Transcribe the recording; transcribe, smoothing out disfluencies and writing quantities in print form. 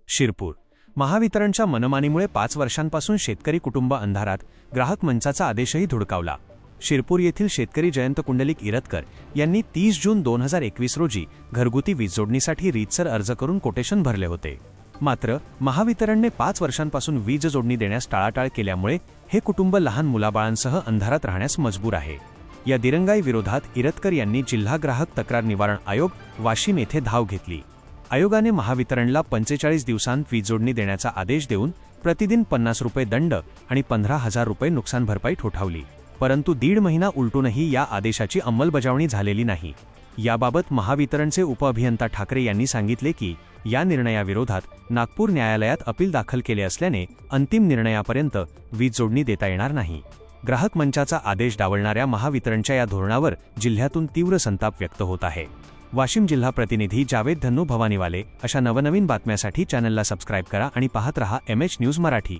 शिरपूर महावितरणच्या मनमानीमुळे 5 वर्षांपासून शेतकरी कुटुंब अंधारात, ग्राहक मंचाचा आदेशही धुडकावला। शिरपूर येथील शेतकरी जयंत कुंडलिक इरतकर यांनी 30 जून 2021 रोजी घरगुती वीज जोडणीसाठी रीतसर अर्ज करून कोटेशन भरले होते। मात्र महावितरणने 5 वर्षांपासून वीज जोडणी देण्यास टाळाटाळ केल्यामुळे हे कुटुंब लहान मुलाबाळांसह अंधारात राहण्यास मजबूर आहे। या दिरंगाई विरोधात इरतकर यांनी जिल्हा ग्राहक तक्रार निवारण आयोग वाशिम येथे धाव घेतली। आयोगाने महावितरणला 45 दिवसांत वीज जोडणी देण्याचा आदेश देऊन प्रतिदिन 50 रुपये दंड आणि 15,000 रुपये नुकसान भरपाई ठोठावली। परंतु 1.5 महिना उलटूनही या आदेशाची अंमलबजावणी झालेली नाही। याबाबत महावितरणचे उपअभियंता ठाकरे यांनी सांगितले की या निर्णयाविरोधात नागपूर न्यायालयात अपील दाखल केले असल्याने अंतिम निर्णयापर्यंत वीज जोडणी देता येणार नाही। ग्राहक मंचाचा आदेश डावलणाऱ्या महावितरणच्या या धोरणावर जिल्ह्यातून तीव्र संताप व्यक्त होत आहे। वाशिम जिल्हा प्रतिनिधी जावेद धन्नू भवानीवाले अशा नवनवीन बातम्यांसाठी चॅनलला सबस्क्राईब करा आणि पाहत रहा MH न्यूज मराठी।